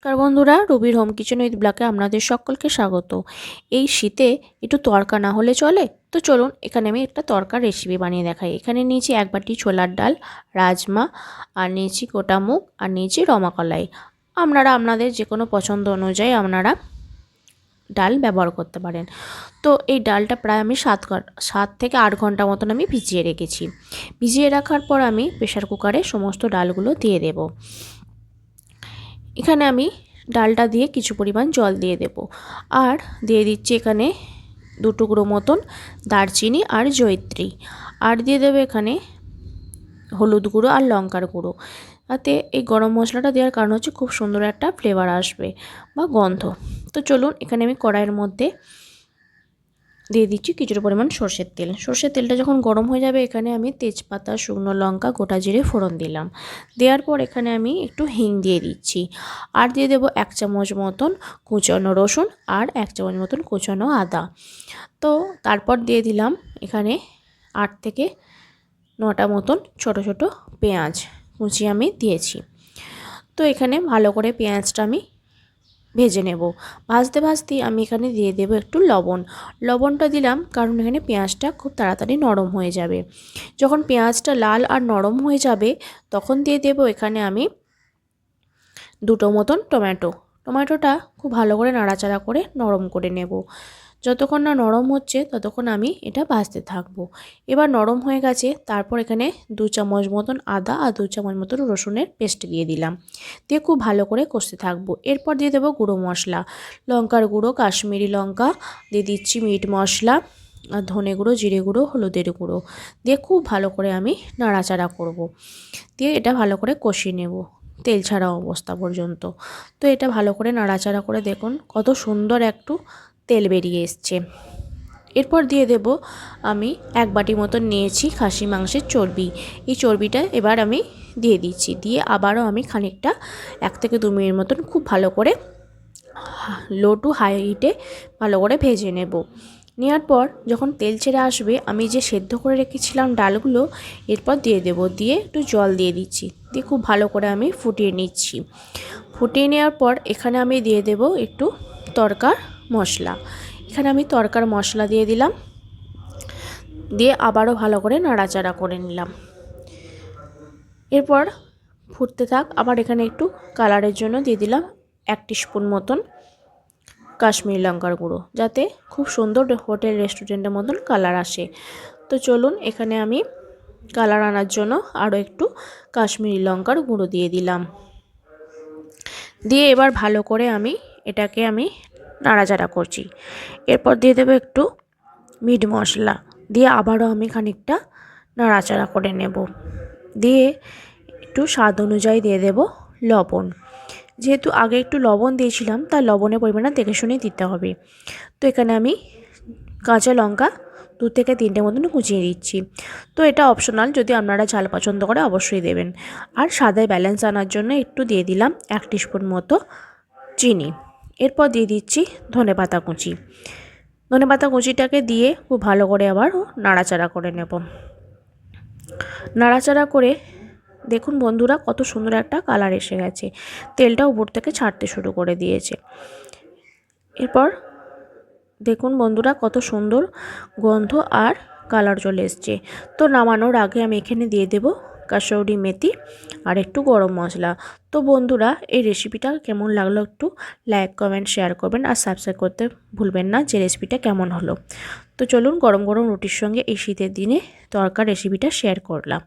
নমস্কার বন্ধুরা, রুবির home kitchen with ব্লগে আপনাদের সকলকে স্বাগত। এই শীতে একটু তড়কা না হলে চলে? তো চলুন এখানে আমি একটা তড়কার রেসিপি বানিয়ে দেখাই। এখানে নিয়েছি এক বাটি ছোলার ডাল, রাজমা, আর নিয়েছি গোটা মুগ, আর নিয়েছি রমাকলাই। আপনারা আপনাদের যে কোনো পছন্দ অনুযায়ী আপনারা ডাল ব্যবহার করতে পারেন। তো এই ডালটা প্রায় আমি 7 থেকে 8 ঘন্টা মতন আমি ভিজিয়ে রেখেছি। ভিজিয়ে রাখার পর আমি প্রেসার কুকারে সমস্ত ডালগুলো দিয়ে দেব। এখানে আমি ডালটা দিয়ে কিছু পরিমাণ জল দিয়ে দেব, আর দিয়ে দিচ্ছি এখানে 2 টুকরো মতন দারচিনি আর জয়িত্রী, আর দিয়ে দেবো এখানে হলুদ গুঁড়ো আর লঙ্কার গুঁড়ো। তাতে এই গরম মশলাটা দেওয়ার কারণ হচ্ছে খুব সুন্দর একটা ফ্লেভার আসবে বা গন্ধ। তো চলুন এখানে আমি কড়াইয়ের মধ্যে দিয়ে দিচ্ছি কিছুটা পরিমাণ সর্ষের তেল। সর্ষের তেলটা যখন গরম হয়ে যাবে এখানে আমি তেজপাতা, শুকনো লঙ্কা, গোটা জিরে ফোড়ন দিলাম। দেওয়ার পর এখানে আমি একটু হিং দিয়ে দিচ্ছি, আর দিয়ে দেবো 1 চামচ মতন কুচানো রসুন আর 1 চামচ মতন কুচানো আদা। তো তারপর দিয়ে দিলাম এখানে 8 থেকে 9টা মতন ছোট ছোট পেঁয়াজ কুচিয়ে আমি দিয়েছি। তো এখানে ভালো করে পেঁয়াজটা আমি ভেজে নেব। ভাজতে ভাজতেই আমি এখানে দিয়ে দেব একটু লবণ। লবণটা দিলাম কারণ এখানে পেঁয়াজটা খুব তাড়াতাড়ি নরম হয়ে যাবে। যখন পেঁয়াজটা লাল আর নরম হয়ে যাবে তখন দিয়ে দেব এখানে আমি 2টো মতন টমেটোটা খুব ভালো করে নাড়াচাড়া করে নরম করে নেব। যতক্ষণ না নরম হচ্ছে ততক্ষণ আমি এটা ভাজতে থাকবো। এবার নরম হয়ে গেছে, তারপর এখানে 2 চামচ মতন আদা আর 2 চামচ মতন রসুনের পেস্ট দিয়ে দিলাম। দিয়ে খুব ভালো করে কষতে থাকবো। এরপর দিয়ে দেবো গুঁড়ো মশলা, লঙ্কার গুঁড়ো, কাশ্মীরি লঙ্কা, দিয়ে দিচ্ছি মিট মশলা, আর ধনে গুঁড়ো, জিরে গুঁড়ো, হলুদের গুঁড়ো দিয়ে খুব ভালো করে আমি নাড়াচাড়া করব। দিয়ে এটা ভালো করে কষিয়ে নেব তেল ছাড়া অবস্থা পর্যন্ত। তো এটা ভালো করে নাড়াচাড়া করে দেখুন কত সুন্দর একটু তেল বেরিয়ে এসছে। এরপর দিয়ে দেব আমি 1 বাটি মতন নিয়েছি খাসি মাংসের চর্বি। এই চর্বিটা এবার আমি দিয়ে দিচ্ছি। দিয়ে আবারও আমি খানিকটা 1 থেকে 2 মিনিট মতন খুব ভালো করে লো টু হাই হিটে ভালো করে ভেজে নেব। নেওয়ার পর যখন তেল ছেড়ে আসবে আমি যে সেদ্ধ করে রেখেছিলাম ডালগুলো এরপর দিয়ে দেব। দিয়ে একটু জল দিয়ে দিচ্ছি। দিয়ে খুব ভালো করে আমি ফুটিয়ে নিচ্ছি। ফুটিয়ে নেওয়ার পর এখানে আমি দিয়ে দেব একটু তড়কার মশলা। এখানে আমি তড়কার মশলা দিয়ে দিলাম। দিয়ে আবারও ভালো করে নাড়াচাড়া করে নিলাম। এরপর ফুটতে থাক। আবার এখানে একটু কালারের জন্য দিয়ে দিলাম 1 টিস্পুন মতন কাশ্মীরি লঙ্কার গুঁড়ো, যাতে খুব সুন্দর হোটেল রেস্টুরেন্টের মতন কালার আসে। তো চলুন এখানে আমি কালার আনার জন্য আরও একটু কাশ্মীরি লঙ্কার গুঁড়ো দিয়ে দিলাম। দিয়ে এবার ভালো করে এটাকে আমি নাড়াচাড়া করছি। এরপর দিয়ে দেবো একটু মিট মশলা। দিয়ে আবারও আমি খানিকটা নাড়াচাড়া করে নেব। দিয়ে একটু স্বাদ অনুযায়ী দিয়ে দেব লবণ। যেহেতু আগে একটু লবণ দিয়েছিলাম তাই লবণের পরিমাণটা দেখে শুনেই দিতে হবে। তো এখানে আমি কাঁচা লঙ্কা 2 থেকে 3টে মতন কুচিয়ে দিচ্ছি। তো এটা অপশনাল, যদি আপনারা ঝাল পছন্দ করে অবশ্যই দেবেন। আর স্বাদের ব্যালেন্স আনার জন্য একটু দিয়ে দিলাম 1 টিস্পুন মতো চিনি। এরপর দিয়ে দিচ্ছি ধনেপাতা কুচি। ধনেপাতা কুচিটাকে দিয়ে খুব ভালো করে আবার নাড়াচাড়া করে নেব। নাড়াচাড়া করে দেখুন বন্ধুরা কত সুন্দর একটা কালার এসে গেছে। তেলটা উপর থেকে ছাড়তে শুরু করে দিয়েছে। এরপর দেখুন বন্ধুরা কত সুন্দর গন্ধ আর কালার চলে এসছে। তো নামানোর আগে আমি এখানে দিয়ে দেব কাসৌরি মেথি আর একটু গরম মশলা। তো বন্ধুরা এই রেসিপিটা কেমন লাগলো একটু লাইক, কমেন্ট, শেয়ার করবেন, আর সাবস্ক্রাইব করতে ভুলবেন না যে রেসিপিটা কেমন হলো। তো চলুন গরম গরম রুটির সঙ্গে এই শীতের দিনে তড়কার রেসিপিটা শেয়ার করলাম।